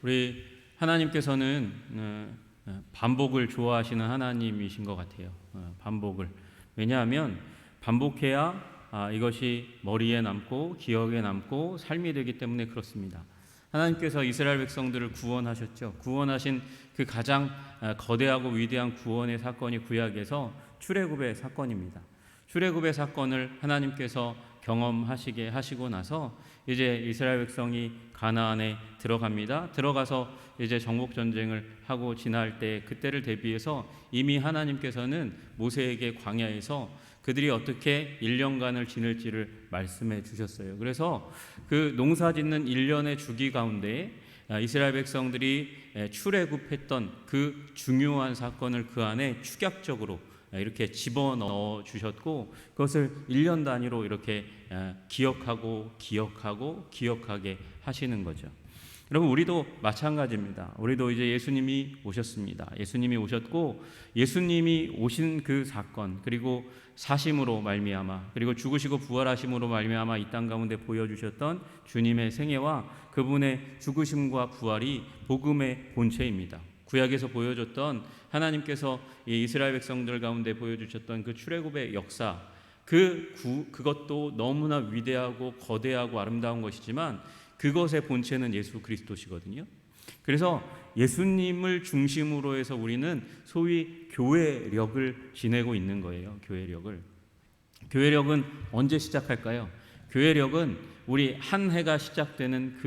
우리 하나님께서는 반복을 좋아하시는 하나님이신 것 같아요. 반복을. 왜냐하면 반복해야 이것이 머리에 남고 기억에 남고 삶이 되기 때문에 그렇습니다. 하나님께서 이스라엘 백성들을 구원하셨죠. 구원하신 그 가장 거대하고 위대한 구원의 사건이 구약에서 출애굽의 사건입니다. 출애굽의 사건을 하나님께서 경험하시게 하시고 나서 이제 이스라엘 백성이 가나안에 들어갑니다. 들어가서 이제 정복 전쟁을 하고 지날 때 그때를 대비해서 이미 하나님께서는 모세에게 광야에서 그들이 어떻게 1년간을 지낼지를 말씀해 주셨어요. 그래서 그 농사 짓는 1년의 주기 가운데 이스라엘 백성들이 출애굽했던 그 중요한 사건을 그 안에 축약적으로 이렇게 집어넣어 주셨고 그것을 1년 단위로 이렇게 기억하게 하시는 거죠. 여러분, 우리도 마찬가지입니다. 우리도 이제 예수님이 오셨습니다. 예수님이 오셨고 예수님이 오신 그 사건, 그리고 사심으로 말미암아, 그리고 죽으시고 부활하심으로 말미암아 이 땅 가운데 보여주셨던 주님의 생애와 그분의 죽으심과 부활이 복음의 본체입니다. 구약에서 보여줬던 하나님께서 이 이스라엘 백성들 가운데 보여주셨던 그 출애굽의 역사, 그것도 너무나 위대하고 거대하고 아름다운 것이지만 그것의 본체는 예수 그리스도시거든요. 그래서 예수님을 중심으로 해서 우리는 소위 교회력을 지내고 있는 거예요. 교회력은 언제 시작할까요? 교회력은 우리 한 해가 시작되는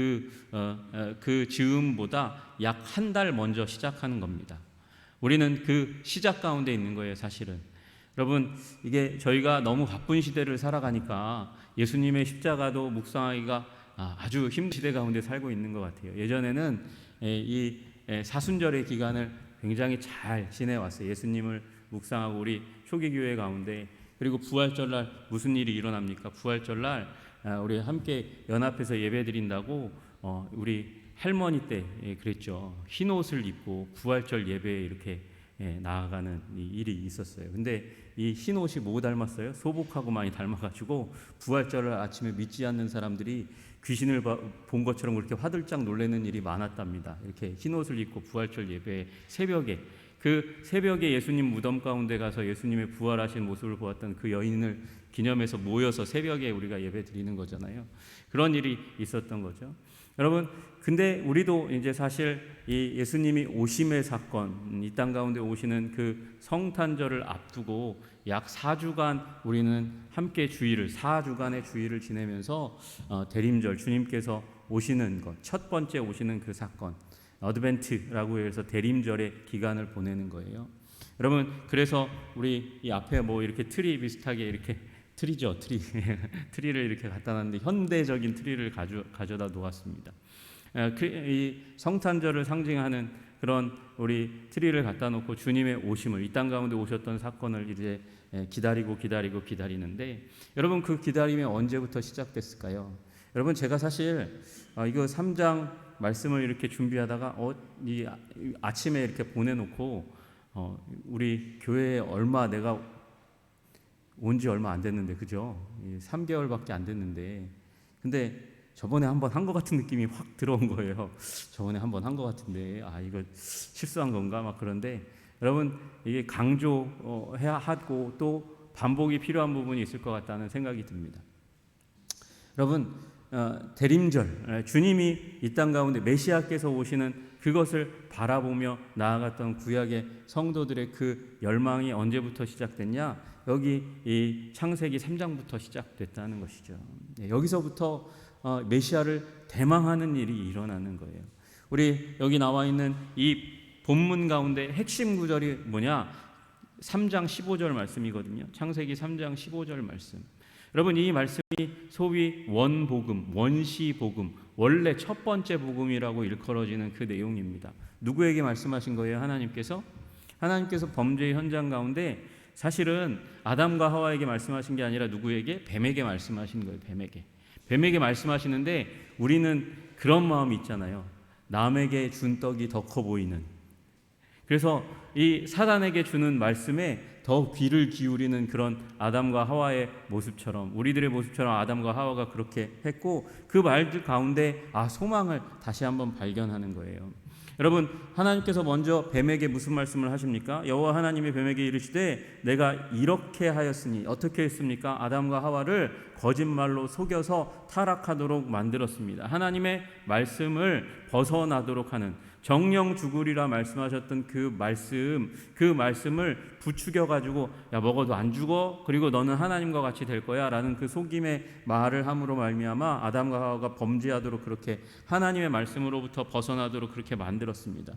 그 즈음보다 약 한 달 먼저 시작하는 겁니다. 우리는 그 시작 가운데 있는 거예요, 사실은. 여러분, 이게 저희가 너무 바쁜 시대를 살아가니까 예수님의 십자가도 묵상하기가 아주 힘든 시대 가운데 살고 있는 것 같아요. 예전에는 이 사순절의 기간을 굉장히 잘 지내왔어요. 예수님을 묵상하고 우리 초기 교회 가운데. 그리고 부활절날 무슨 일이 일어납니까? 부활절날 우리 함께 연합해서 예배드린다고 우리 할머니 때 그랬죠. 흰 옷을 입고 부활절 예배에 이렇게 나아가는 일이 있었어요. 근데 이 흰 옷이 뭐 닮았어요? 소복하고 많이 닮아가지고 부활절을 아침에 믿지 않는 사람들이 귀신을 본 것처럼 그렇게 화들짝 놀라는 일이 많았답니다. 이렇게 흰 옷을 입고 부활절 예배 새벽에 예수님 무덤 가운데 가서 예수님의 부활하신 모습을 보았던 그 여인을 기념해서 모여서 새벽에 우리가 예배 드리는 거잖아요. 그런 일이 있었던 거죠. 여러분, 근데 우리도 이제 사실 이 예수님이 오심의 사건, 이 땅 가운데 오시는 그 성탄절을 앞두고 약 4주간 우리는 함께 4주간의 주일을 지내면서 대림절, 주님께서 오시는 것, 첫 번째 오시는 그 사건, 어드벤트라고 해서 대림절의 기간을 보내는 거예요. 여러분, 그래서 우리 이 앞에 뭐 이렇게 트리 비슷하게 이렇게 트리를 이렇게 갖다 놨는데 현대적인 트리를 가져다 놓았습니다. 이 성탄절을 상징하는 그런 우리 트리를 갖다 놓고 주님의 오심을, 이 땅 가운데 오셨던 사건을 이제 기다리는데, 여러분, 그 기다림이 언제부터 시작됐을까요? 여러분, 제가 사실 이거 3장 말씀을 이렇게 준비하다가 이 아침에 이렇게 보내놓고 우리 교회에 내가 온 지 얼마 안 됐는데, 그죠? 3개월밖에 안 됐는데, 근데 저번에 한번 한 것 같은 느낌이 확 들어온 거예요. 저번에 한번 한 것 같은데 이거 실수한 건가 막. 그런데 여러분, 이게 강조해야 하고 또 반복이 필요한 부분이 있을 것 같다는 생각이 듭니다. 여러분, 대림절, 주님이 이 땅 가운데 메시아께서 오시는 그것을 바라보며 나아갔던 구약의 성도들의 그 열망이 언제부터 시작됐냐? 여기 이 창세기 3장부터 시작됐다는 것이죠. 여기서부터 메시아를 대망하는 일이 일어나는 거예요. 우리 여기 나와 있는 이 본문 가운데 핵심 구절이 뭐냐? 3장 15절 말씀이거든요. 창세기 3장 15절 말씀. 여러분, 이 말씀이 소위 원복음, 원시복음, 원래 첫 번째 복음이라고 일컬어지는 그 내용입니다. 누구에게 말씀하신 거예요? 하나님께서 범죄의 현장 가운데 사실은 아담과 하와에게 말씀하신 게 아니라 누구에게? 뱀에게 말씀하신 거예요. 뱀에게 말씀하시는데 우리는 그런 마음이 있잖아요. 남에게 준 떡이 더 커 보이는. 그래서 이 사단에게 주는 말씀에 더 귀를 기울이는 그런 아담과 하와의 모습처럼, 우리들의 모습처럼 아담과 하와가 그렇게 했고, 그 말들 가운데 소망을 다시 한번 발견하는 거예요. 여러분, 하나님께서 먼저 뱀에게 무슨 말씀을 하십니까? 여호와 하나님이 뱀에게 이르시되 내가 이렇게 하였으니, 어떻게 했습니까? 아담과 하와를 거짓말로 속여서 타락하도록 만들었습니다. 하나님의 말씀을 벗어나도록 하는, 정령 죽으리라 말씀하셨던 그 말씀을 부추겨 가지고 야, 먹어도 안 죽어, 그리고 너는 하나님과 같이 될 거야 라는 그 속임의 말을 함으로 말미암아 아담과 하와가 범죄하도록, 그렇게 하나님의 말씀으로부터 벗어나도록 그렇게 만들었습니다.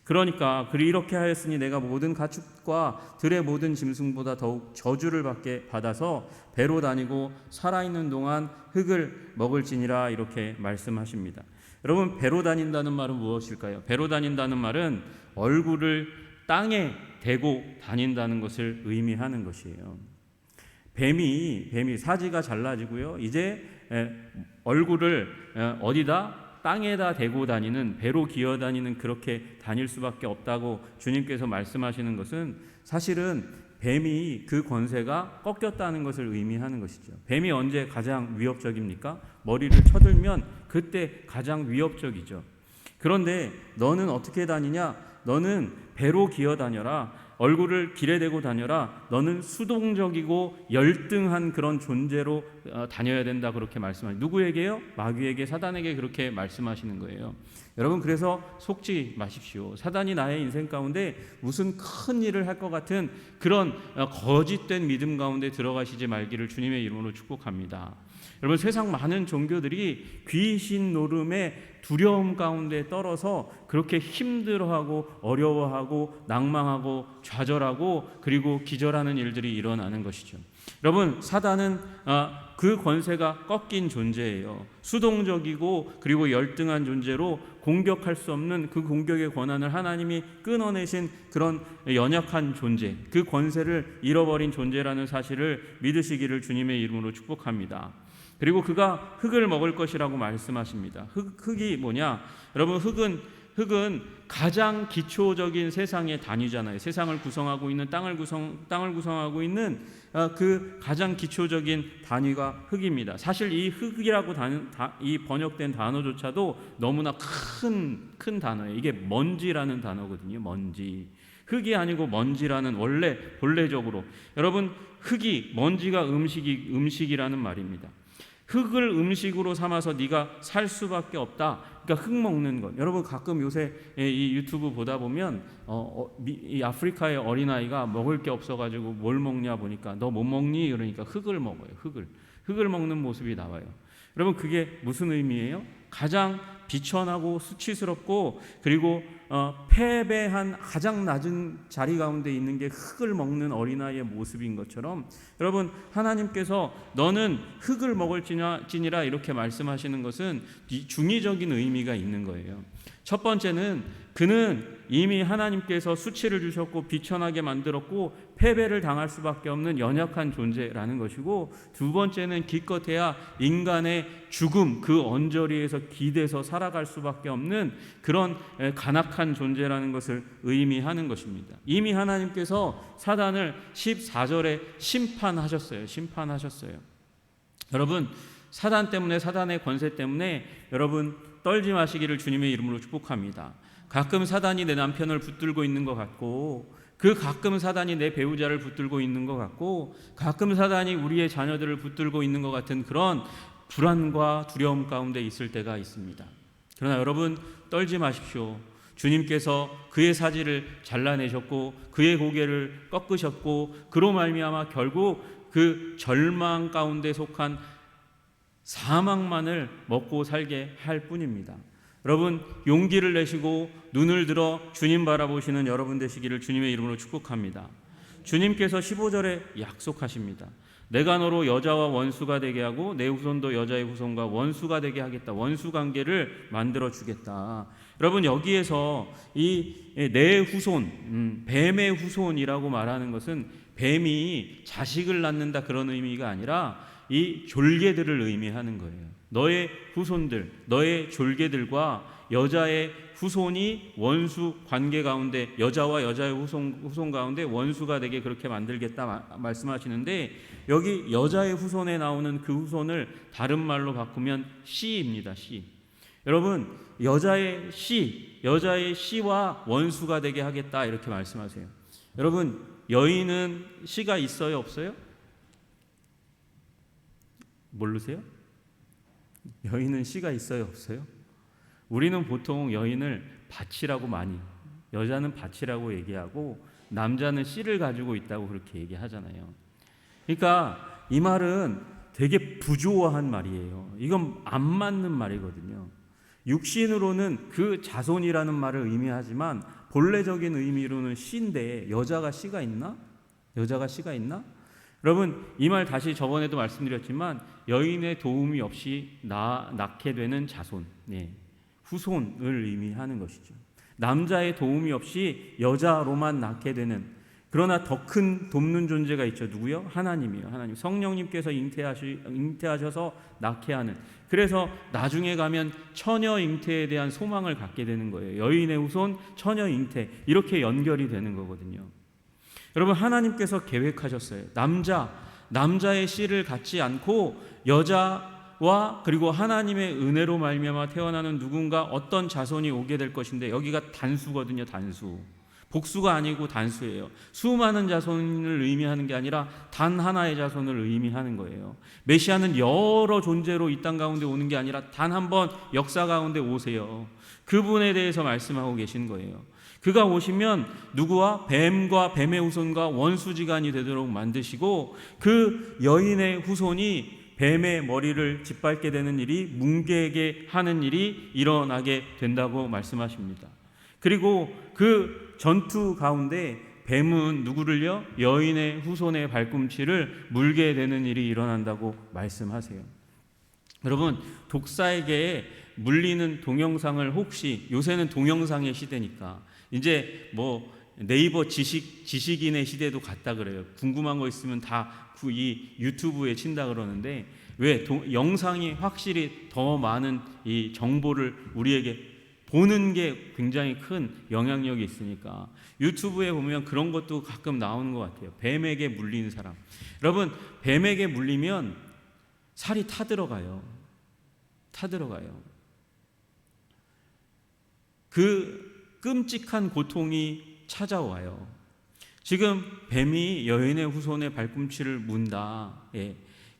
그러니까 이렇게 하였으니 내가 모든 가축과 들의 모든 짐승보다 더욱 저주를 받아서 배로 다니고 살아있는 동안 흙을 먹을지니라, 이렇게 말씀하십니다. 여러분, 배로 다닌다는 말은 무엇일까요? 배로 다닌다는 말은 얼굴을 땅에 대고 다닌다는 것을 의미하는 것이에요. 뱀이 사지가 잘라지고요, 이제 얼굴을 어디다? 땅에다 대고 다니는, 배로 기어 다니는, 그렇게 다닐 수밖에 없다고 주님께서 말씀하시는 것은, 사실은 뱀이 그 권세가 꺾였다는 것을 의미하는 것이죠. 뱀이 언제 가장 위협적입니까? 머리를 쳐들면 그때 가장 위협적이죠. 그런데 너는 어떻게 다니냐? 너는 배로 기어 다녀라. 얼굴을 길에 대고 다녀라. 너는 수동적이고 열등한 그런 존재로 다녀야 된다, 그렇게 말씀하시죠. 누구에게요? 마귀에게, 사단에게 그렇게 말씀하시는 거예요. 여러분, 그래서 속지 마십시오. 사단이 나의 인생 가운데 무슨 큰 일을 할 것 같은 그런 거짓된 믿음 가운데 들어가시지 말기를 주님의 이름으로 축복합니다. 여러분, 세상 많은 종교들이 귀신 노름의 두려움 가운데 떨어서 그렇게 힘들어하고 어려워하고 낭망하고 좌절하고 그리고 기절하는 일들이 일어나는 것이죠. 여러분, 사단은 그 권세가 꺾인 존재예요. 수동적이고 그리고 열등한 존재로 공격할 수 없는 그 공격의 권한을 하나님이 끊어내신 그런 연약한 존재, 그 권세를 잃어버린 존재라는 사실을 믿으시기를 주님의 이름으로 축복합니다. 그리고 그가 흙을 먹을 것이라고 말씀하십니다. 흙이 뭐냐? 여러분, 흙은 가장 기초적인 세상의 단위잖아요. 세상을 구성하고 있는, 땅을 구성하고 있는 그 가장 기초적인 단위가 흙입니다. 사실 이 흙이라고 이 번역된 단어조차도 너무나 큰 단어예요. 이게 먼지라는 단어거든요. 먼지. 흙이 아니고 먼지라는, 본래적으로 여러분, 먼지가 음식이라는 말입니다. 흙을 음식으로 삼아서 네가 살 수밖에 없다. 그러니까 흙 먹는 것. 여러분, 가끔 요새 이 유튜브 보다 보면 이 아프리카의 어린아이가 먹을 게 없어가지고 뭘 먹냐 보니까 너 뭐 먹니? 그러니까 흙을 먹어요. 흙을 먹는 모습이 나와요. 여러분, 그게 무슨 의미예요? 가장 비천하고 수치스럽고 그리고 패배한 가장 낮은 자리 가운데 있는 게 흙을 먹는 어린아이의 모습인 것처럼, 여러분, 하나님께서 너는 흙을 먹을지니라 이렇게 말씀하시는 것은 중의적인 의미가 있는 거예요. 첫 번째는 그는 이미 하나님께서 수치를 주셨고 비천하게 만들었고 패배를 당할 수밖에 없는 연약한 존재라는 것이고, 두 번째는 기껏해야 인간의 죽음, 그 언저리에서 기대서 살아갈 수밖에 없는 그런 간악한 존재라는 것을 의미하는 것입니다. 이미 하나님께서 사단을 14절에 심판하셨어요. 여러분, 사단 때문에, 사단의 권세 때문에 여러분 떨지 마시기를 주님의 이름으로 축복합니다. 가끔 사단이 내 남편을 붙들고 있는 것 같고, 가끔 사단이 내 배우자를 붙들고 있는 것 같고, 가끔 사단이 우리의 자녀들을 붙들고 있는 것 같은 그런 불안과 두려움 가운데 있을 때가 있습니다. 그러나 여러분, 떨지 마십시오. 주님께서 그의 사지를 잘라내셨고 그의 고개를 꺾으셨고, 그로 말미암아 결국 그 절망 가운데 속한 사망만을 먹고 살게 할 뿐입니다. 여러분, 용기를 내시고 눈을 들어 주님 바라보시는 여러분 되시기를 주님의 이름으로 축복합니다. 주님께서 15절에 약속하십니다. 내가 너로 여자와 원수가 되게 하고 내 후손도 여자의 후손과 원수가 되게 하겠다. 원수 관계를 만들어 주겠다. 여러분, 여기에서 이 내 후손, 뱀의 후손이라고 말하는 것은 뱀이 자식을 낳는다 그런 의미가 아니라 이 졸개들을 의미하는 거예요. 너의 후손들, 너의 졸개들과 여자의 후손이 원수 관계 가운데, 여자와 여자의 후손 가운데 원수가 되게 그렇게 만들겠다 말씀하시는데, 여기 여자의 후손에 나오는 그 후손을 다른 말로 바꾸면 씨입니다. 씨. 여러분, 여자의 씨와 원수가 되게 하겠다 이렇게 말씀하세요. 여러분, 여인은 씨가 있어요, 없어요? 모르세요? 여인은 씨가 있어요, 없어요? 우리는 보통 여인을 밭이라고 여자는 밭이라고 얘기하고 남자는 씨를 가지고 있다고 그렇게 얘기하잖아요. 그러니까 이 말은 되게 부조한 말이에요. 이건 안 맞는 말이거든요. 육신으로는 그 자손이라는 말을 의미하지만 본래적인 의미로는 씨인데 여자가 씨가 있나? 여자가 씨가 있나? 여러분, 이 말 다시 저번에도 말씀드렸지만 여인의 도움이 없이 낳게 되는 자손, 후손을 의미하는 것이죠. 남자의 도움이 없이 여자로만 낳게 되는, 그러나 더 큰 돕는 존재가 있죠. 누구요? 하나님이에요. 하나님. 성령님께서 잉태하셔서 낳게 하는. 그래서 나중에 가면 처녀 잉태에 대한 소망을 갖게 되는 거예요. 여인의 후손, 처녀 잉태, 이렇게 연결이 되는 거거든요. 여러분, 하나님께서 계획하셨어요. 남자의 씨를 갖지 않고 여자와 그리고 하나님의 은혜로 말미암아 태어나는 누군가, 어떤 자손이 오게 될 것인데, 여기가 단수거든요. 단수. 복수가 아니고 단수예요. 수많은 자손을 의미하는 게 아니라 단 하나의 자손을 의미하는 거예요. 메시아는 여러 존재로 이 땅 가운데 오는 게 아니라 단 한 번 역사 가운데 오세요. 그분에 대해서 말씀하고 계신 거예요. 그가 오시면 누구와? 뱀과 뱀의 후손과 원수지간이 되도록 만드시고, 그 여인의 후손이 뱀의 머리를 짓밟게 되는 일이, 뭉개게 하는 일이 일어나게 된다고 말씀하십니다. 그리고 그 전투 가운데 뱀은 누구를요? 여인의 후손의 발꿈치를 물게 되는 일이 일어난다고 말씀하세요. 여러분, 독사에게 물리는 동영상을, 혹시 요새는 동영상의 시대니까 이제 뭐 네이버 지식인의 시대도 갔다 그래요. 궁금한 거 있으면 다 이 유튜브에 친다 그러는데, 왜? 영상이 확실히 더 많은 이 정보를 우리에게 보는 게 굉장히 큰 영향력이 있으니까 유튜브에 보면 그런 것도 가끔 나오는 것 같아요. 뱀에게 물리는 사람. 여러분, 뱀에게 물리면 살이 타들어가요. 그 끔찍한 고통이 찾아와요. 지금 뱀이 여인의 후손의 발꿈치를 문다.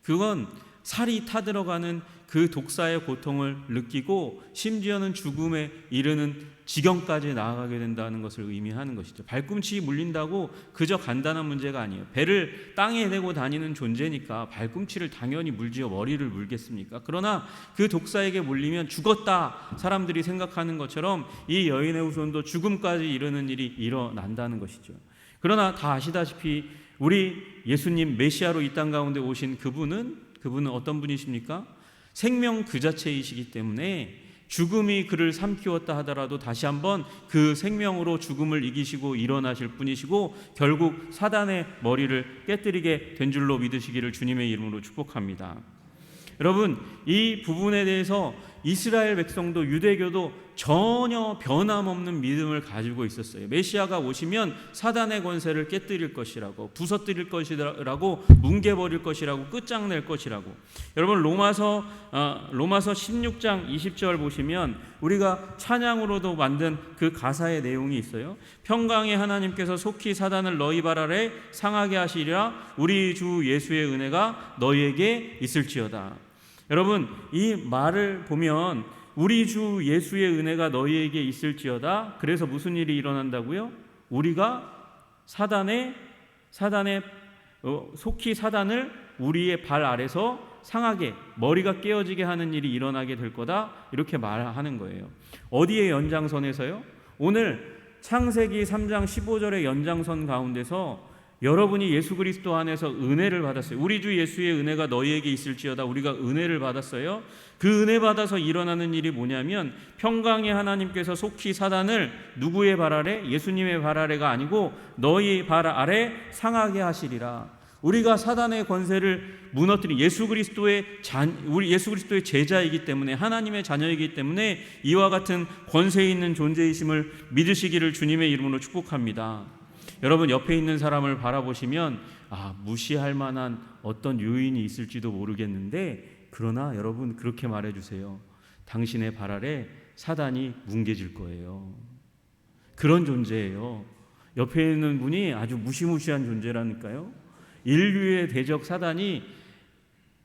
그건 살이 타들어가는 그 독사의 고통을 느끼고 심지어는 죽음에 이르는 지경까지 나아가게 된다는 것을 의미하는 것이죠. 발꿈치 물린다고 그저 간단한 문제가 아니에요. 배를 땅에 대고 다니는 존재니까 발꿈치를 당연히 물지요. 머리를 물겠습니까? 그러나 그 독사에게 물리면 죽었다 사람들이 생각하는 것처럼 이 여인의 후손도 죽음까지 이르는 일이 일어난다는 것이죠. 그러나 다 아시다시피 우리 예수님 메시아로 이 땅 가운데 오신 그분은 어떤 분이십니까? 생명 그 자체이시기 때문에 죽음이 그를 삼키웠다 하더라도 다시 한번 그 생명으로 죽음을 이기시고 일어나실 분이시고, 결국 사단의 머리를 깨뜨리게 된 줄로 믿으시기를 주님의 이름으로 축복합니다. 여러분, 이 부분에 대해서 이스라엘 백성도 유대교도 전혀 변함없는 믿음을 가지고 있었어요. 메시아가 오시면 사단의 권세를 깨뜨릴 것이라고, 부서뜨릴 것이라고, 뭉개버릴 것이라고, 끝장낼 것이라고. 여러분, 로마서 16장 20절 보시면 우리가 찬양으로도 만든 그 가사의 내용이 있어요. 평강의 하나님께서 속히 사단을 너희 발 아래 상하게 하시리라. 우리 주 예수의 은혜가 너희에게 있을지어다. 여러분, 이 말을 보면 우리 주 예수의 은혜가 너희에게 있을지어다. 그래서 무슨 일이 일어난다고요? 우리가 사단의 속히 사단을 우리의 발 아래서 상하게, 머리가 깨어지게 하는 일이 일어나게 될 거다, 이렇게 말하는 거예요. 어디의 연장선에서요? 오늘 창세기 3장 15절의 연장선 가운데서 여러분이 예수 그리스도 안에서 은혜를 받았어요. 우리 주 예수의 은혜가 너희에게 있을지어다. 우리가 은혜를 받았어요. 그 은혜 받아서 일어나는 일이 뭐냐면, 평강의 하나님께서 속히 사단을 누구의 발 아래? 예수님의 발 아래가 아니고 너희 발 아래 상하게 하시리라. 우리가 사단의 권세를 무너뜨린 예수 그리스도의 제자이기 때문에, 하나님의 자녀이기 때문에 이와 같은 권세 있는 존재이심을 믿으시기를 주님의 이름으로 축복합니다. 여러분, 옆에 있는 사람을 바라보시면 무시할 만한 어떤 요인이 있을지도 모르겠는데, 그러나 여러분 그렇게 말해주세요. 당신의 발 아래 사단이 뭉개질 거예요. 그런 존재예요. 옆에 있는 분이 아주 무시무시한 존재라니까요. 인류의 대적 사단이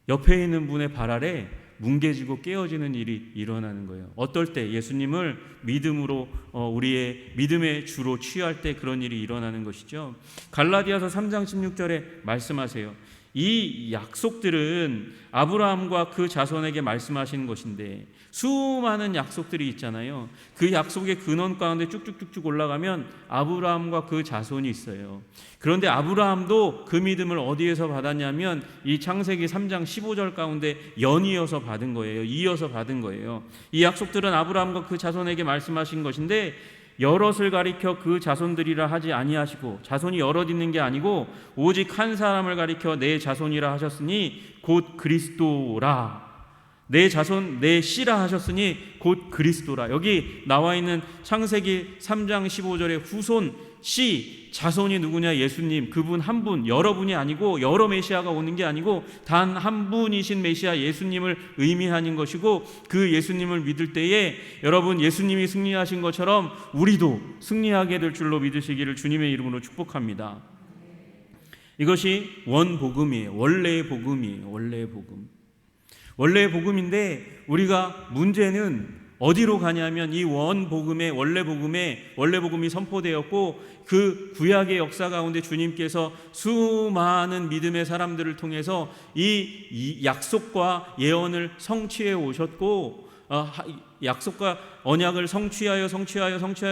옆에 있는 분의 발 아래 뭉개지고 깨어지는 일이 일어나는 거예요. 어떨 때? 예수님을 믿음으로 우리의 믿음의 주로 취할 때 그런 일이 일어나는 것이죠. 갈라디아서 3장 16절에 말씀하세요. 이 약속들은 아브라함과 그 자손에게 말씀하시는 것인데, 수많은 약속들이 있잖아요. 그 약속의 근원 가운데 쭉쭉쭉쭉 올라가면 아브라함과 그 자손이 있어요. 그런데 아브라함도 그 믿음을 어디에서 받았냐면 이 창세기 3장 15절 가운데 연이어서 받은 거예요. 이어서 받은 거예요. 이 약속들은 아브라함과 그 자손에게 말씀하신 것인데, 여럿을 가리켜 그 자손들이라 하지 아니하시고, 자손이 여럿 있는 게 아니고 오직 한 사람을 가리켜 내 자손이라 하셨으니 곧 그리스도라. 내 자손 내 씨라 하셨으니 곧 그리스도라. 여기 나와 있는 창세기 3장 15절의 후손 씨, 자손이 누구냐? 예수님. 그분 한 분, 여러분이 아니고, 여러 메시아가 오는 게 아니고 단 한 분이신 메시아 예수님을 의미하는 것이고, 그 예수님을 믿을 때에 여러분, 예수님이 승리하신 것처럼 우리도 승리하게 될 줄로 믿으시기를 주님의 이름으로 축복합니다. 이것이 원복음이에요. 원래의 복음이에요. 원래의 복음. 원래의 복음인데, 우리가 문제는 어디로 가냐면 이 원복음의 원래 복음이 선포되었고, 그 구약의 역사 가운데 주님께서 수많은 믿음의 사람들을 통해서 이 약속과 예언을 성취해 오셨고, 약속과 언약을 성취하여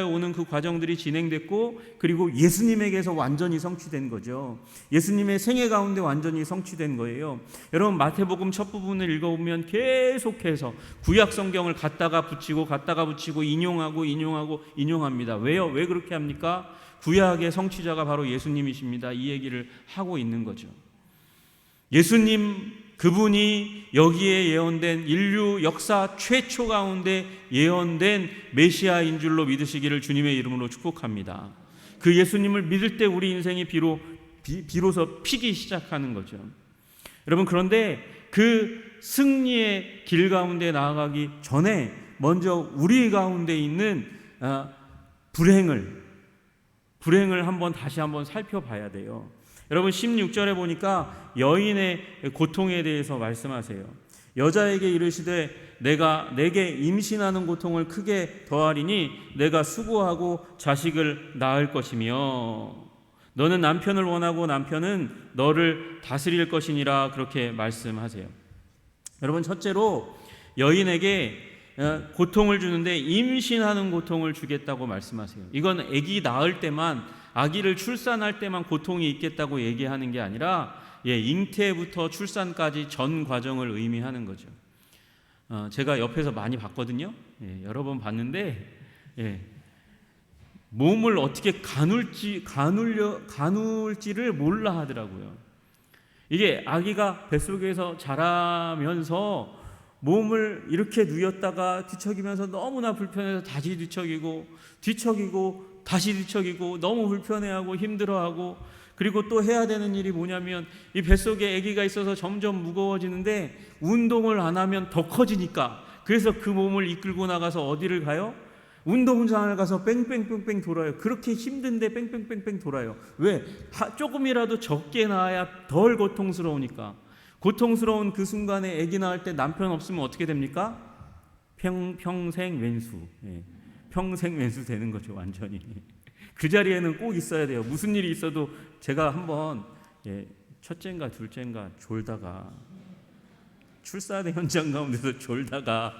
오는 그 과정들이 진행됐고, 그리고 예수님에게서 완전히 성취된 거죠. 예수님의 생애 가운데 완전히 성취된 거예요. 여러분, 마태복음 첫 부분을 읽어보면 계속해서 구약 성경을 갖다가 붙이고 인용합니다. 왜요? 왜 그렇게 합니까? 구약의 성취자가 바로 예수님이십니다. 이 얘기를 하고 있는 거죠. 예수님, 그분이 여기에 예언된 인류 역사 최초 가운데 예언된 메시아인 줄로 믿으시기를 주님의 이름으로 축복합니다. 그 예수님을 믿을 때 우리 인생이 비로소 피기 시작하는 거죠. 여러분, 그런데 그 승리의 길 가운데 나아가기 전에 먼저 우리 가운데 있는 불행을 다시 한번 살펴봐야 돼요. 여러분, 16절에 보니까 여인의 고통에 대해서 말씀하세요. 여자에게 이르시되 내게 임신하는 고통을 크게 더하리니 내가 수고하고 자식을 낳을 것이며 너는 남편을 원하고 남편은 너를 다스릴 것이니라. 그렇게 말씀하세요. 여러분, 첫째로 여인에게 고통을 주는데 임신하는 고통을 주겠다고 말씀하세요. 이건 아기 낳을 때만, 아기를 출산할 때만 고통이 있겠다고 얘기하는 게 아니라 잉태부터 출산까지 전 과정을 의미하는 거죠. 제가 옆에서 많이 봤거든요. 여러 번 봤는데 몸을 어떻게 가눌지를 몰라 하더라고요. 이게 아기가 뱃속에서 자라면서 몸을 이렇게 누였다가 뒤척이면서 너무나 불편해서 다시 뒤척이고 다시 뒤척이고 너무 불편해하고 힘들어하고, 그리고 또 해야 되는 일이 뭐냐면 이 뱃속에 아기가 있어서 점점 무거워지는데 운동을 안 하면 더 커지니까, 그래서 그 몸을 이끌고 나가서 어디를 가요? 운동장을 가서 뺑뺑뺑뺑 돌아요. 그렇게 힘든데 뺑뺑뺑뺑 돌아요. 왜? 조금이라도 적게 낳아야 덜 고통스러우니까. 고통스러운 그 순간에 아기 낳을 때 남편 없으면 어떻게 됩니까? 평생 왼수. 평생 왼수 되는 거죠, 완전히. 그 자리에는 꼭 있어야 돼요. 무슨 일이 있어도. 제가 한번 첫째인가 둘째인가 졸다가, 출산 현장 가운데서 졸다가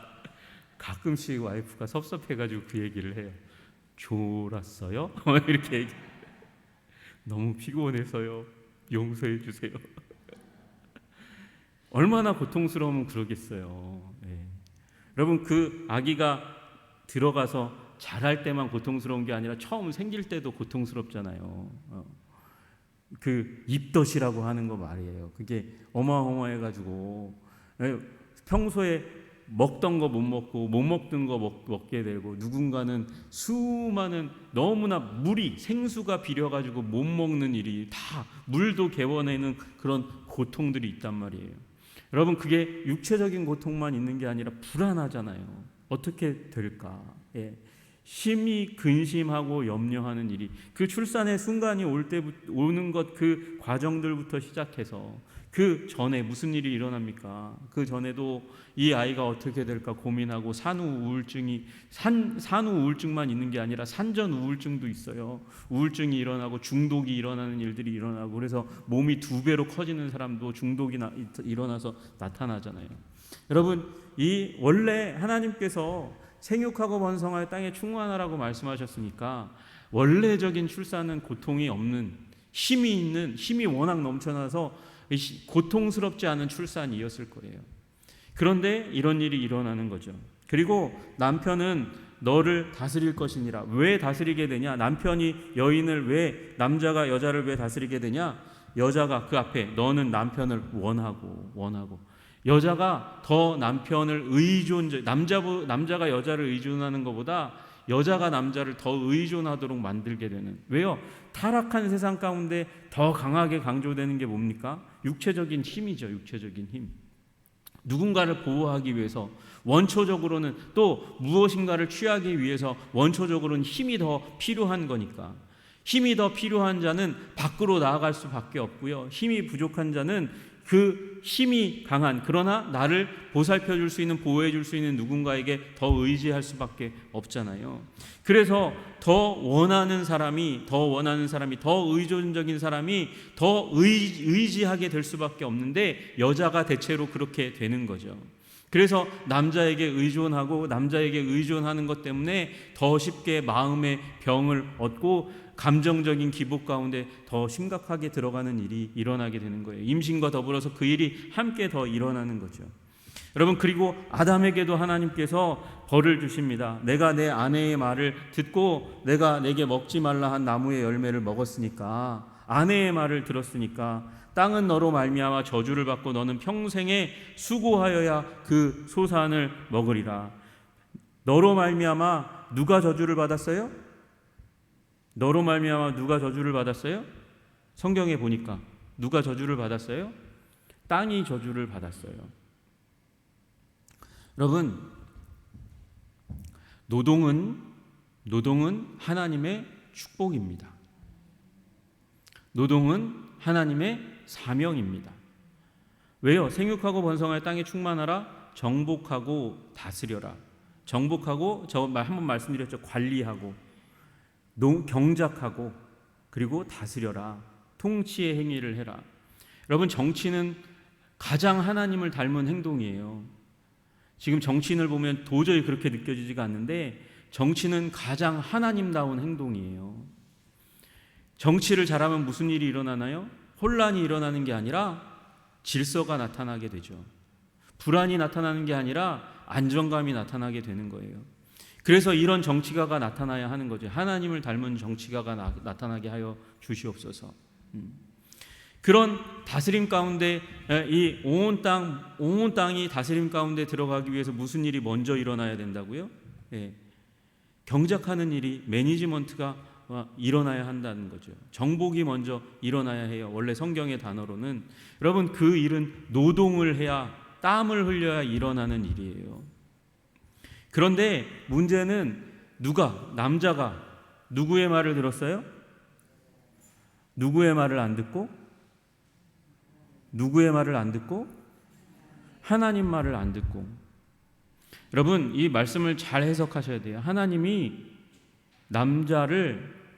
가끔씩 와이프가 섭섭해가지고 그 얘기를 해요. 졸았어요? 이렇게 얘기. 너무 피곤해서요. 용서해 주세요. 얼마나 고통스러우면 그러겠어요. 여러분, 그 아기가 들어가서 자랄 때만 고통스러운 게 아니라 처음 생길 때도 고통스럽잖아요. 그 입덧이라고 하는 거 말이에요. 그게 어마어마해가지고 평소에 먹던 거 못 먹고 못 먹던 거 먹게 되고, 누군가는 수많은 너무나 물이 생수가 비려가지고 못 먹는 일이, 다 물도 개워내는 그런 고통들이 있단 말이에요. 여러분, 그게 육체적인 고통만 있는 게 아니라 불안하잖아요. 어떻게 될까? 심히 근심하고 염려하는 일이, 그 출산의 순간이 오는 것, 그 과정들부터 시작해서 그 전에 무슨 일이 일어납니까? 그 전에도 이 아이가 어떻게 될까 고민하고, 산후 우울증만 있는 게 아니라 산전 우울증도 있어요. 우울증이 일어나고 중독이 일어나는 일들이 일어나고, 그래서 몸이 2배로 커지는 사람도 중독이 일어나서 나타나잖아요. 여러분, 이 원래 하나님께서 생육하고 번성하여 땅에 충만하라고 말씀하셨으니까, 원래적인 출산은 고통이 없는, 힘이 워낙 넘쳐나서 고통스럽지 않은 출산이었을 거예요. 그런데 이런 일이 일어나는 거죠. 그리고 남편은 너를 다스릴 것이니라. 왜 다스리게 되냐? 남편이 여인을 왜, 남자가 여자를 왜 다스리게 되냐? 여자가 그 앞에, 너는 남편을 원하고 여자가 더 남편을 남자가 여자를 의존하는 것보다 여자가 남자를 더 의존하도록 만들게 되는. 왜요? 타락한 세상 가운데 더 강하게 강조되는 게 뭡니까? 육체적인 힘이죠. 육체적인 힘. 누군가를 보호하기 위해서, 원초적으로는 또 무엇인가를 취하기 위해서 원초적으로는 힘이 더 필요한 거니까, 힘이 더 필요한 자는 밖으로 나아갈 수밖에 없고요. 힘이 부족한 자는 그 힘이 강한, 그러나 나를 보살펴 줄 수 있는, 보호해 줄 수 있는 누군가에게 더 의지할 수밖에 없잖아요. 그래서 더 원하는 사람이, 더 의존적인 사람이 더 의지하게 될 수밖에 없는데, 여자가 대체로 그렇게 되는 거죠. 그래서 남자에게 의존하는 것 때문에 더 쉽게 마음의 병을 얻고 감정적인 기복 가운데 더 심각하게 들어가는 일이 일어나게 되는 거예요. 임신과 더불어서 그 일이 함께 더 일어나는 거죠. 여러분, 그리고 아담에게도 하나님께서 벌을 주십니다. 내가 내 아내의 말을 듣고 내가 내게 먹지 말라 한 나무의 열매를 먹었으니까, 아내의 말을 들었으니까 땅은 너로 말미암아 저주를 받고 너는 평생에 수고하여야 그 소산을 먹으리라. 너로 말미암아 누가 저주를 받았어요? 너로 말미암아 누가 저주를 받았어요? 성경에 보니까 누가 저주를 받았어요? 땅이 저주를 받았어요. 여러분, 노동은 하나님의 축복입니다. 노동은 하나님의 사명입니다. 왜요? 생육하고 번성하여 땅에 충만하라, 정복하고 다스려라. 정복하고, 저 한번 말씀드렸죠. 관리하고, 경작하고, 그리고 다스려라. 통치의 행위를 해라. 여러분, 정치는 가장 하나님을 닮은 행동이에요. 지금 정치인을 보면 도저히 그렇게 느껴지지가 않는데, 정치는 가장 하나님다운 행동이에요. 정치를 잘하면 무슨 일이 일어나나요? 혼란이 일어나는 게 아니라 질서가 나타나게 되죠. 불안이 나타나는 게 아니라 안정감이 나타나게 되는 거예요. 그래서 이런 정치가가 나타나야 하는 거죠. 하나님을 닮은 정치가가 나타나게 하여 주시옵소서. 그런 다스림 가운데, 이 온 땅이 다스림 가운데 들어가기 위해서 무슨 일이 먼저 일어나야 된다고요? 경작하는 일이, 매니지먼트가 일어나야 한다는 거죠. 정복이 먼저 일어나야 해요. 원래 성경의 단어로는. 여러분, 그 일은 노동을 해야, 땀을 흘려야 일어나는 일이에요. 그런데 문제는 남자가 누구의 말을 들었어요? 누구의 말을 안 듣고? 누구의 말을 안 듣고? 하나님 말을 안 듣고. 여러분, 이 말씀을 잘 해석하셔야 돼요. 하나님이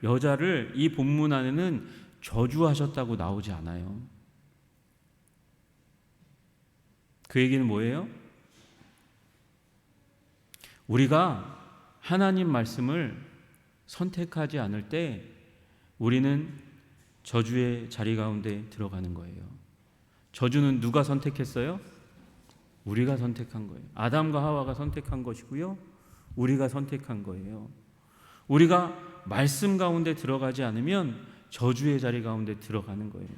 여자를 이 본문 안에는 저주하셨다고 나오지 않아요. 그 얘기는 뭐예요? 우리가 하나님 말씀을 선택하지 않을 때 우리는 저주의 자리 가운데 들어가는 거예요. 저주는 누가 선택했어요? 우리가 선택한 거예요. 아담과 하와가 선택한 것이고요, 우리가 선택한 거예요. 우리가 말씀 가운데 들어가지 않으면 저주의 자리 가운데 들어가는 거예요.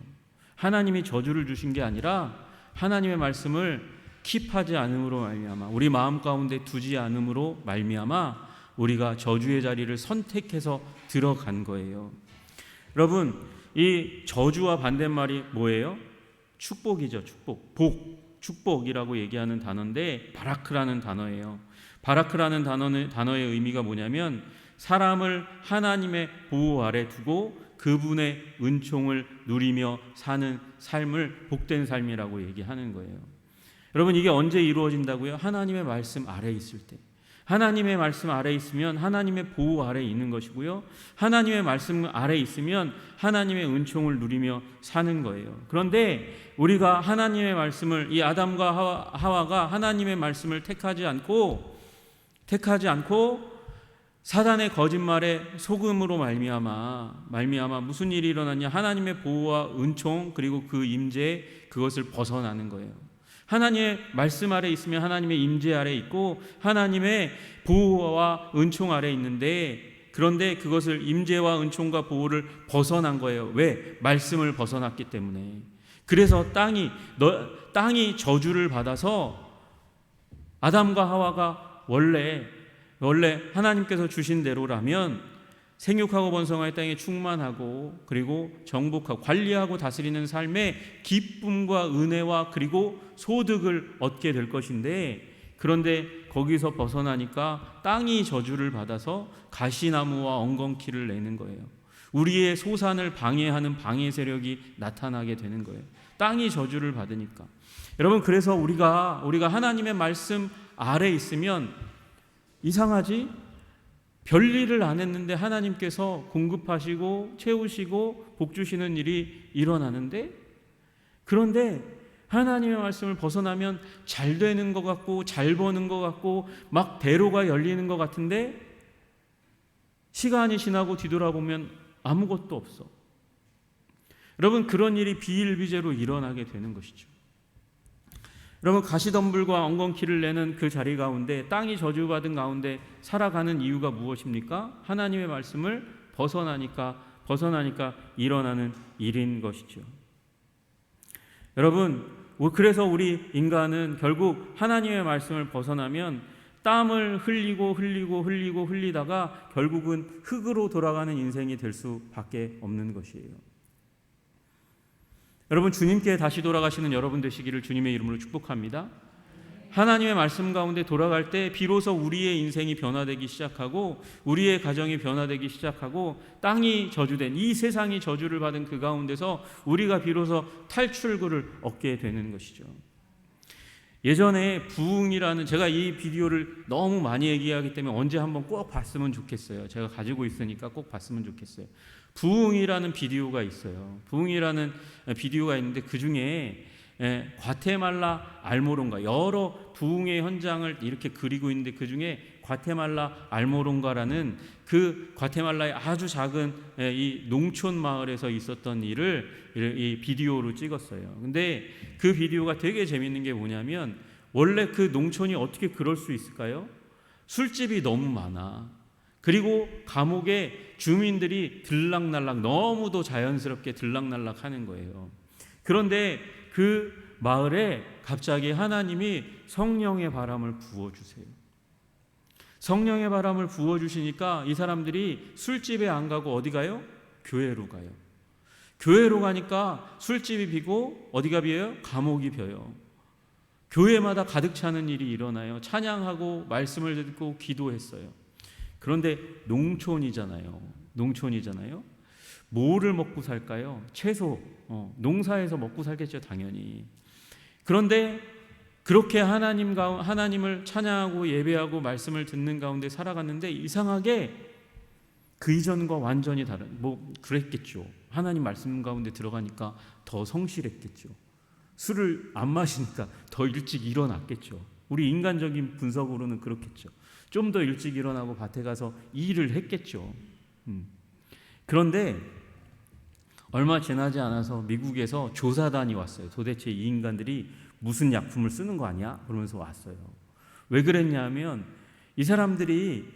하나님이 저주를 주신 게 아니라 하나님의 말씀을 킵하지 않음으로 말미암아, 우리 마음 가운데 두지 않음으로 말미암아 우리가 저주의 자리를 선택해서 들어간 거예요. 여러분, 이 저주와 반대말이 뭐예요? 축복이죠. 축복. 축복이라고 얘기하는 단어인데 바라크라는 단어예요. 바라크라는 단어의 의미가 뭐냐면 사람을 하나님의 보호 아래 두고 그분의 은총을 누리며 사는 삶을 복된 삶이라고 얘기하는 거예요. 여러분, 이게 언제 이루어진다고요? 하나님의 말씀 아래 있을 때. 하나님의 말씀 아래 있으면 하나님의 보호 아래 있는 것이고요. 하나님의 말씀 아래 있으면 하나님의 은총을 누리며 사는 거예요. 그런데 우리가 하나님의 말씀을, 이 아담과 하와가 하나님의 말씀을 택하지 않고 사단의 거짓말에 속음으로 말미암아 무슨 일이 일어났냐? 하나님의 보호와 은총 그리고 그 임재, 그것을 벗어나는 거예요. 하나님의 말씀 아래 있으면 하나님의 임재 아래 있고 하나님의 보호와 은총 아래 있는데, 그런데 그것을 임재와 은총과 보호를 벗어난 거예요. 왜? 말씀을 벗어났기 때문에. 그래서 땅이 저주를 받아서 아담과 하와가 원래 하나님께서 주신 대로라면 생육하고 번성하여 땅에 충만하고 그리고 정복하고 관리하고 다스리는 삶의 기쁨과 은혜와 그리고 소득을 얻게 될 것인데, 그런데 거기서 벗어나니까 땅이 저주를 받아서 가시나무와 엉겅퀴를 내는 거예요. 우리의 소산을 방해하는 방해 세력이 나타나게 되는 거예요. 땅이 저주를 받으니까. 여러분, 그래서 우리가 하나님의 말씀 아래 있으면 이상하지? 별일을 안 했는데 하나님께서 공급하시고 채우시고 복 주시는 일이 일어나는데, 그런데 하나님의 말씀을 벗어나면 잘 되는 것 같고 잘 버는 것 같고 막 대로가 열리는 것 같은데 시간이 지나고 뒤돌아보면 아무것도 없어. 여러분, 그런 일이 비일비재로 일어나게 되는 것이죠. 여러분, 가시덤불과 엉겅퀴를 내는 그 자리 가운데, 땅이 저주받은 가운데 살아가는 이유가 무엇입니까? 하나님의 말씀을 벗어나니까 일어나는 일인 것이죠. 여러분, 그래서 우리 인간은 결국 하나님의 말씀을 벗어나면 땀을 흘리다가 결국은 흙으로 돌아가는 인생이 될 수밖에 없는 것이에요. 여러분, 주님께 다시 돌아가시는 여러분 되시기를 주님의 이름으로 축복합니다. 하나님의 말씀 가운데 돌아갈 때 비로소 우리의 인생이 변화되기 시작하고 우리의 가정이 변화되기 시작하고 땅이 저주된, 이 세상이 저주를 받은 그 가운데서 우리가 비로소 탈출구를 얻게 되는 것이죠. 예전에 부흥이라는, 제가 이 비디오를 너무 많이 얘기하기 때문에 언제 한번 꼭 봤으면 좋겠어요. 제가 가지고 있으니까 꼭 봤으면 좋겠어요. 부흥이라는 비디오가 있어요. 부흥이라는 비디오가 있는데 그 중에 과테말라 알모론가, 여러 부흥의 현장을 이렇게 그리고 있는데 그 중에 과테말라 알모론가라는 그 과테말라의 아주 작은 이 농촌 마을에서 있었던 일을 이 비디오로 찍었어요. 근데 그 비디오가 되게 재밌는 게 뭐냐면, 원래 그 농촌이 어떻게 그럴 수 있을까요? 술집이 너무 많아. 그리고 감옥에 주민들이 들락날락, 너무도 자연스럽게 들락날락 하는 거예요. 그런데 그 마을에 갑자기 하나님이 성령의 바람을 부어주세요. 성령의 바람을 부어주시니까 이 사람들이 술집에 안 가고 어디 가요? 교회로 가요. 교회로 가니까 술집이 비고 어디가 비어요? 감옥이 비어요. 교회마다 가득 차는 일이 일어나요. 찬양하고 말씀을 듣고 기도했어요. 그런데 농촌이잖아요. 뭐를 먹고 살까요? 채소, 농사에서 먹고 살겠죠, 당연히. 그런데 그렇게 하나님을 찬양하고 예배하고 말씀을 듣는 가운데 살아갔는데 이상하게 그 이전과 완전히 다른, 그랬겠죠. 하나님 말씀 가운데 들어가니까 더 성실했겠죠. 술을 안 마시니까 더 일찍 일어났겠죠. 우리 인간적인 분석으로는 그렇겠죠. 좀 더 일찍 일어나고 밭에 가서 일을 했겠죠. 그런데 얼마 지나지 않아서 미국에서 조사단이 왔어요. 도대체 이 인간들이 무슨 약품을 쓰는 거 아니야? 그러면서 왔어요. 왜 그랬냐면 이 사람들이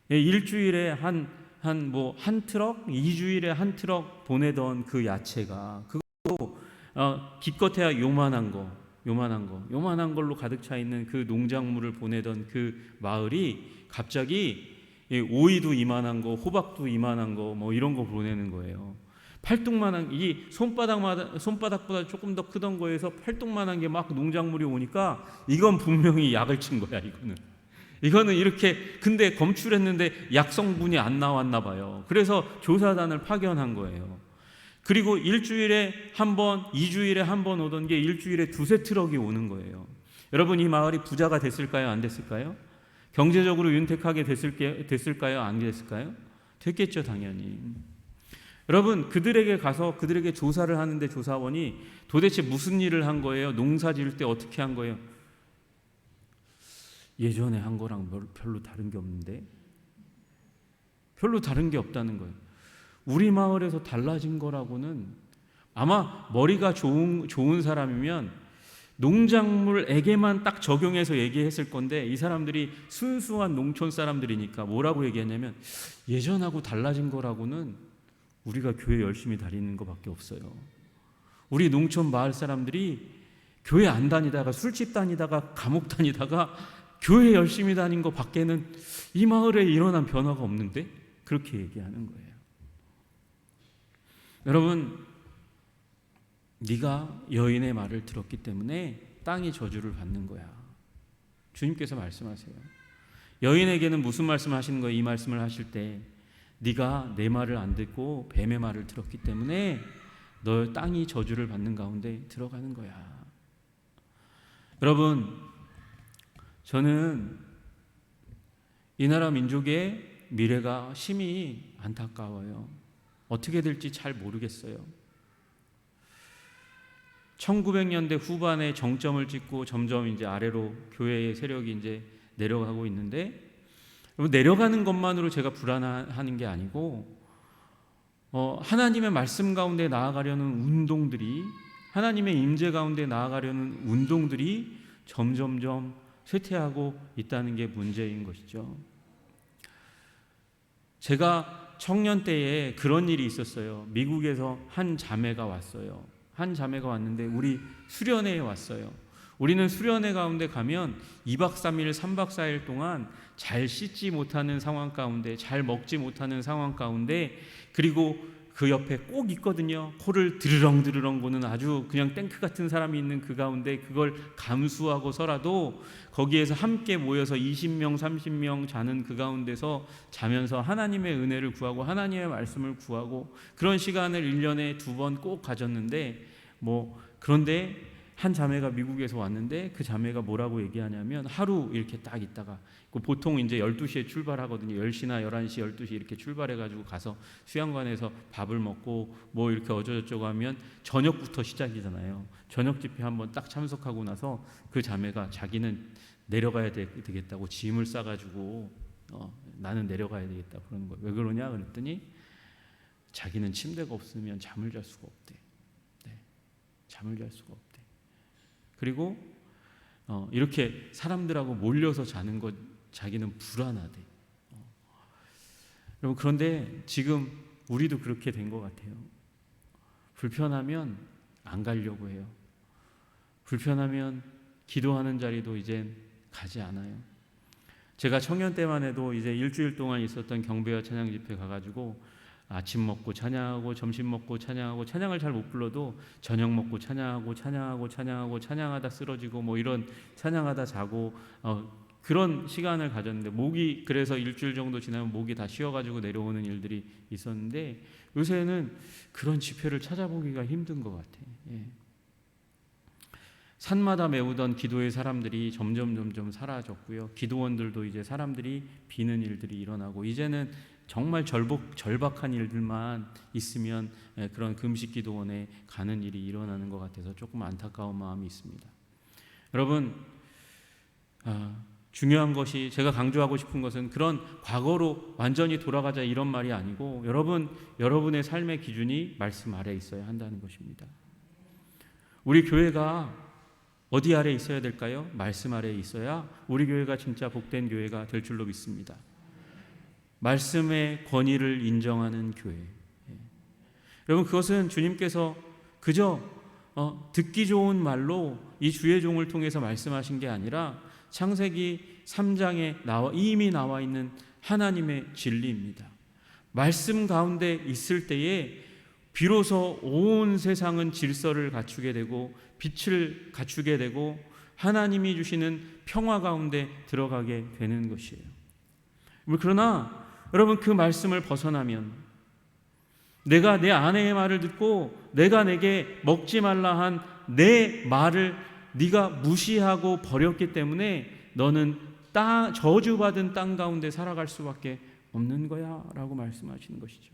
일주일에 한 한 트럭, 2주일에 한 트럭 보내던 그 야채가, 그것도 기껏해야 요만한 걸로 가득 차 있는 그 농작물을 보내던 그 마을이 갑자기 오이도 이만한 거, 호박도 이만한 거, 뭐 이런 거 보내는 거예요. 팔뚝만한, 이 손바닥보다 조금 더 크던 거에서 팔뚝만한 게 막 농작물이 오니까 이건 분명히 약을 친 거야. 이거는 이렇게, 근데 검출했는데 약 성분이 안 나왔나 봐요. 그래서 조사단을 파견한 거예요. 그리고 일주일에 한 번, 2주일에 한 번 오던 게 일주일에 2-3 트럭이 오는 거예요. 여러분, 이 마을이 부자가 됐을까요? 안 됐을까요? 경제적으로 윤택하게 됐을까요? 안 됐을까요? 됐겠죠, 당연히. 여러분, 그들에게 가서 그들에게 조사를 하는데 조사원이 도대체 무슨 일을 한 거예요? 농사 지을 때 어떻게 한 거예요? 예전에 한 거랑 별로 다른 게 없는데? 별로 다른 게 없다는 거예요. 우리 마을에서 달라진 거라고는, 아마 머리가 좋은 사람이면 농작물에게만 딱 적용해서 얘기했을 건데, 이 사람들이 순수한 농촌 사람들이니까 뭐라고 얘기했냐면, 예전하고 달라진 거라고는 우리가 교회 열심히 다니는 것밖에 없어요. 우리 농촌 마을 사람들이 교회 안 다니다가, 술집 다니다가, 감옥 다니다가 교회 열심히 다닌 것 밖에는 이 마을에 일어난 변화가 없는데, 그렇게 얘기하는 거예요. 여러분, 네가 여인의 말을 들었기 때문에 땅이 저주를 받는 거야. 주님께서 말씀하세요. 여인에게는 무슨 말씀을 하시는 거예요? 이 말씀을 하실 때, 네가 내 말을 안 듣고 뱀의 말을 들었기 때문에 너 땅이 저주를 받는 가운데 들어가는 거야. 여러분, 저는 이 나라 민족의 미래가 심히 안타까워요. 어떻게 될지 잘 모르겠어요. 1900년대 후반에 정점을 찍고 점점 이제 아래로 교회의 세력이 이제 내려가고 있는데, 내려가는 것만으로 제가 불안한 게 아니고, 하나님의 말씀 가운데 나아가려는 운동들이, 하나님의 임재 가운데 나아가려는 운동들이 점점점 쇠퇴하고 있다는 게 문제인 것이죠. 제가 청년 때에 그런 일이 있었어요. 미국에서 한 자매가 왔어요. 한 자매가 왔는데 우리 수련회에 왔어요. 우리는 수련회 가운데 가면 2박 3일, 3박 4일 동안 잘 씻지 못하는 상황 가운데, 잘 먹지 못하는 상황 가운데, 그리고 그 옆에 꼭 있거든요. 코를 드르렁드르렁 고는 아주 그냥 탱크 같은 사람이 있는 그 가운데, 그걸 감수하고서라도 거기에서 함께 모여서 20명, 30명 자는 그 가운데서 자면서 하나님의 은혜를 구하고 하나님의 말씀을 구하고, 그런 시간을 1년에 2번 꼭 가졌는데, 그런데 한 자매가 미국에서 왔는데, 그 자매가 뭐라고 얘기하냐면, 하루 이렇게 딱 있다가, 보통 이제 12시에 출발하거든요. 10시나 11시, 12시 이렇게 출발해가지고 가서 수양관에서 밥을 먹고 이렇게 어쩌고저쩌고 하면 저녁부터 시작이잖아요. 저녁 집회 한번 딱 참석하고 나서 그 자매가 자기는 내려가야 되겠다고 짐을 싸가지고 나는 내려가야 되겠다 그러는 거예요. 왜 그러냐 그랬더니 자기는 침대가 없으면 잠을 잘 수가 없대. 네, 잠을 잘 수가 없대. 그리고 이렇게 사람들하고 몰려서 자는 것 자기는 불안하대. 여러분, 그런데 지금 우리도 그렇게 된 것 같아요. 불편하면 안 가려고 해요. 불편하면 기도하는 자리도 이젠 가지 않아요. 제가 청년 때만 해도 이제 일주일 동안 있었던 경배와 찬양 집회 가가지고 아침 먹고 찬양하고 점심 먹고 찬양하고, 찬양을 잘 못 불러도 저녁 먹고 찬양하고 찬양하다 쓰러지고 이런 찬양하다 자고 그런 시간을 가졌는데, 목이, 그래서 일주일 정도 지나면 목이 다 쉬어가지고 내려오는 일들이 있었는데, 요새는 그런 집회를 찾아보기가 힘든 것 같아요. 예. 산마다 메우던 기도의 사람들이 점점 사라졌고요. 기도원들도 이제 사람들이 비는 일들이 일어나고, 이제는 정말 절박한 일들만 있으면 그런 금식 기도원에 가는 일이 일어나는 것 같아서 조금 안타까운 마음이 있습니다. 여러분, 중요한 것이, 제가 강조하고 싶은 것은 그런 과거로 완전히 돌아가자 이런 말이 아니고, 여러분의 삶의 기준이 말씀 아래에 있어야 한다는 것입니다. 우리 교회가 어디 아래에 있어야 될까요? 말씀 아래에 있어야 우리 교회가 진짜 복된 교회가 될 줄로 믿습니다. 말씀의 권위를 인정하는 교회. 여러분, 그것은 주님께서 그저 듣기 좋은 말로 이 주의 종을 통해서 말씀하신 게 아니라 창세기 3장에 이미 나와 있는 하나님의 진리입니다. 말씀 가운데 있을 때에 비로소 온 세상은 질서를 갖추게 되고 빛을 갖추게 되고 하나님이 주시는 평화 가운데 들어가게 되는 것이에요. 그러나 여러분, 그 말씀을 벗어나면, 내가 내 아내의 말을 듣고 내가 내게 먹지 말라 한 내 말을 네가 무시하고 버렸기 때문에 너는 저주받은 땅 가운데 살아갈 수밖에 없는 거야 라고 말씀하시는 것이죠.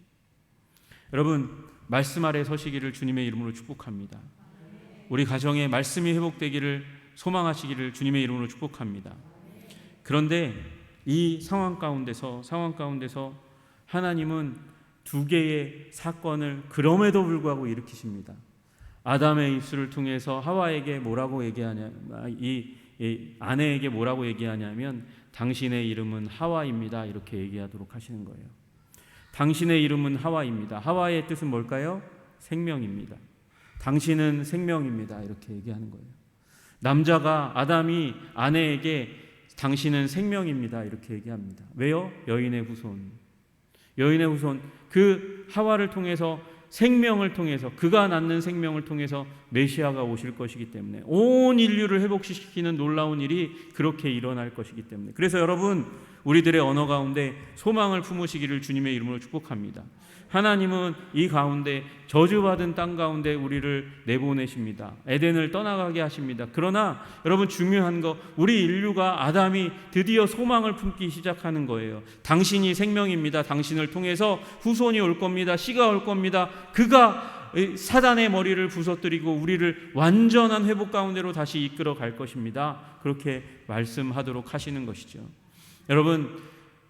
여러분, 말씀 아래 서시기를 주님의 이름으로 축복합니다. 우리 가정에 말씀이 회복되기를 소망하시기를 주님의 이름으로 축복합니다. 그런데 이 상황 가운데서 하나님은 두 개의 사건을 그럼에도 불구하고 일으키십니다. 아담의 입술을 통해서 하와에게 뭐라고 얘기하냐면, 이 아내에게 뭐라고 얘기하냐면 당신의 이름은 하와입니다 이렇게 얘기하도록 하시는 거예요. 당신의 이름은 하와입니다. 하와의 뜻은 뭘까요? 생명입니다. 당신은 생명입니다 이렇게 얘기하는 거예요. 남자가, 아담이 아내에게 당신은 생명입니다 이렇게 얘기합니다. 왜요? 여인의 후손. 그 하와를 통해서, 생명을 통해서, 그가 낳는 생명을 통해서 메시아가 오실 것이기 때문에, 온 인류를 회복시키는 놀라운 일이 그렇게 일어날 것이기 때문에, 그래서 여러분, 우리들의 언어 가운데 소망을 품으시기를 주님의 이름으로 축복합니다. 하나님은 이 가운데 저주받은 땅 가운데 우리를 내보내십니다. 에덴을 떠나가게 하십니다. 그러나 여러분, 중요한 거, 우리 인류가, 아담이 드디어 소망을 품기 시작하는 거예요. 당신이 생명입니다. 당신을 통해서 후손이 올 겁니다. 씨가 올 겁니다. 그가 사단의 머리를 부서뜨리고 우리를 완전한 회복 가운데로 다시 이끌어 갈 것입니다. 그렇게 말씀하도록 하시는 것이죠. 여러분,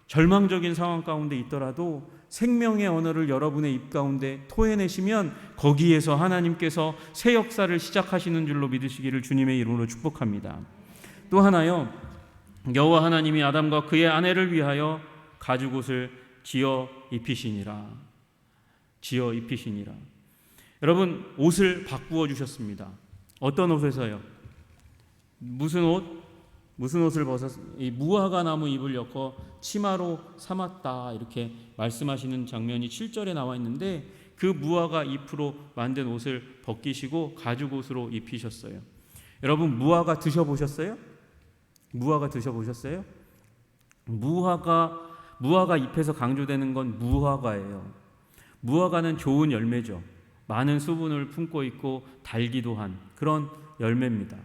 절망적인 상황 가운데 있더라도 생명의 언어를 여러분의 입 가운데 토해내시면 거기에서 하나님께서 새 역사를 시작하시는 줄로 믿으시기를 주님의 이름으로 축복합니다. 또 하나요, 여호와 하나님이 아담과 그의 아내를 위하여 가죽옷을 지어 입히시니라. 여러분, 옷을 바꾸어 주셨습니다. 어떤 옷에서요? 무슨 옷을 벗어서 이 무화과 나무 잎을 엮어 치마로 삼았다 이렇게 말씀하시는 장면이 7절에 나와 있는데, 그 무화과 잎으로 만든 옷을 벗기시고 가죽옷으로 입히셨어요. 여러분, 무화과 드셔보셨어요? 무화과 잎에서 강조되는 건 무화과예요. 무화과는 좋은 열매죠. 많은 수분을 품고 있고 달기도 한 그런 열매입니다.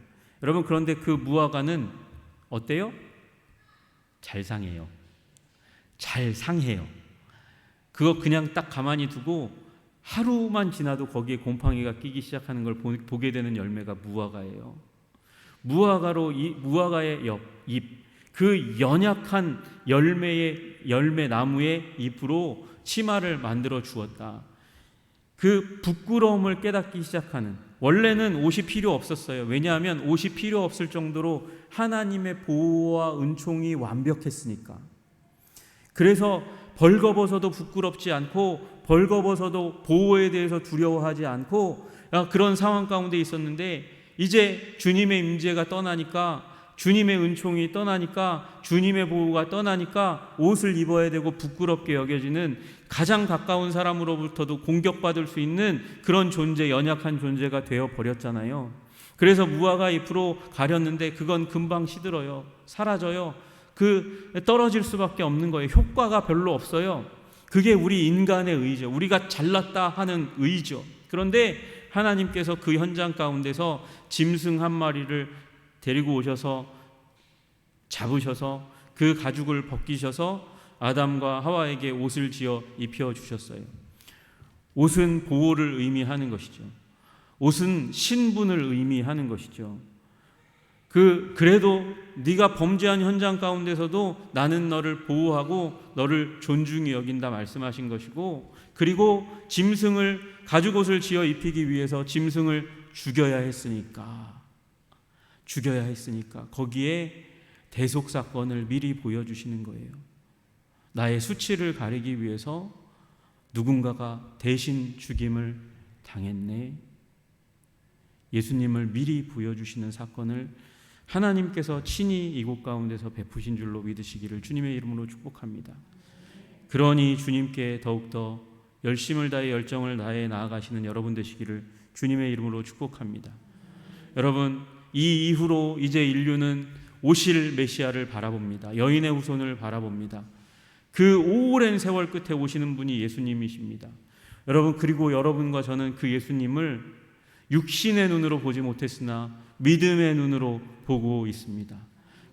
여러분, 그런데 그 무화과는 어때요? 잘 상해요. 그거 그냥 딱 가만히 두고 하루만 지나도 거기에 곰팡이가 끼기 시작하는 걸 보게 되는 열매가 무화과예요. 무화과의 잎, 그 연약한 열매 나무의 잎으로 치마를 만들어 주었다. 그 부끄러움을 깨닫기 시작하는, 원래는 옷이 필요 없었어요. 왜냐하면 옷이 필요 없을 정도로 하나님의 보호와 은총이 완벽했으니까. 그래서 벌거벗어도 부끄럽지 않고, 벌거벗어도 보호에 대해서 두려워하지 않고 그런 상황 가운데 있었는데, 이제 주님의 임재가 떠나니까, 주님의 은총이 떠나니까, 주님의 보호가 떠나니까 옷을 입어야 되고 부끄럽게 여겨지는, 가장 가까운 사람으로부터도 공격받을 수 있는 그런 존재, 연약한 존재가 되어버렸잖아요. 그래서 무화과 잎으로 가렸는데 그건 금방 시들어요. 사라져요. 떨어질 수밖에 없는 거예요. 효과가 별로 없어요. 그게 우리 인간의 의죠. 우리가 잘났다 하는 의죠. 그런데 하나님께서 그 현장 가운데서 짐승 한 마리를 데리고 오셔서 잡으셔서 그 가죽을 벗기셔서 아담과 하와에게 옷을 지어 입혀 주셨어요. 옷은 보호를 의미하는 것이죠. 옷은 신분을 의미하는 것이죠. 그래도 네가 범죄한 현장 가운데서도 나는 너를 보호하고 너를 존중히 여긴다 말씀하신 것이고, 그리고 가죽옷을 지어 입히기 위해서 짐승을 죽여야 했으니까 거기에 대속사건을 미리 보여주시는 거예요. 나의 수치를 가리기 위해서 누군가가 대신 죽임을 당했네. 예수님을 미리 보여주시는 사건을 하나님께서 친히 이곳 가운데서 베푸신 줄로 믿으시기를 주님의 이름으로 축복합니다. 그러니 주님께 더욱더 열심을 다해 열정을 다해 나아가시는 여러분 되시기를 주님의 이름으로 축복합니다. 여러분, 이 이후로 이제 인류는 오실 메시아를 바라봅니다. 여인의 후손을 바라봅니다. 그 오랜 세월 끝에 오시는 분이 예수님이십니다. 여러분, 그리고 여러분과 저는 그 예수님을 육신의 눈으로 보지 못했으나 믿음의 눈으로 보고 있습니다.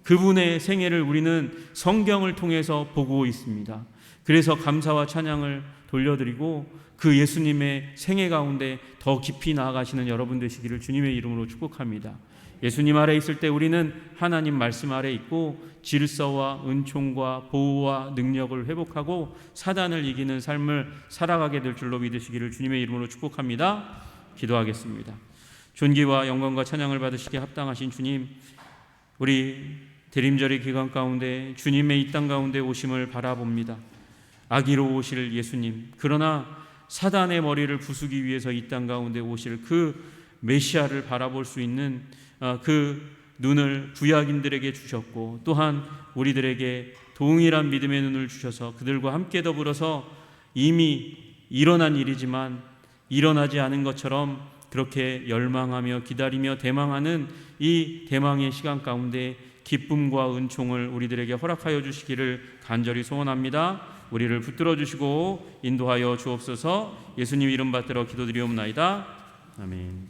그분의 생애를 우리는 성경을 통해서 보고 있습니다. 그래서 감사와 찬양을 돌려드리고 그 예수님의 생애 가운데 더 깊이 나아가시는 여러분 되시기를 주님의 이름으로 축복합니다. 예수님 아래 있을 때 우리는 하나님 말씀 아래 있고 질서와 은총과 보호와 능력을 회복하고 사단을 이기는 삶을 살아가게 될 줄로 믿으시기를 주님의 이름으로 축복합니다. 기도하겠습니다. 존귀와 영광과 찬양을 받으시기에 합당하신 주님, 우리 대림절의 기간 가운데 주님의 이 땅 가운데 오심을 바라봅니다. 아기로 오실 예수님, 그러나 사단의 머리를 부수기 위해서 이 땅 가운데 오실 그 메시아를 바라볼 수 있는 그 눈을 구약인들에게 주셨고, 또한 우리들에게 동일한 믿음의 눈을 주셔서 그들과 함께 더불어서 이미 일어난 일이지만 일어나지 않은 것처럼 그렇게 열망하며 기다리며 대망하는 이 대망의 시간 가운데 기쁨과 은총을 우리들에게 허락하여 주시기를 간절히 소원합니다. 우리를 붙들어 주시고 인도하여 주옵소서. 예수님 이름 받들어 기도드리옵나이다. 아멘.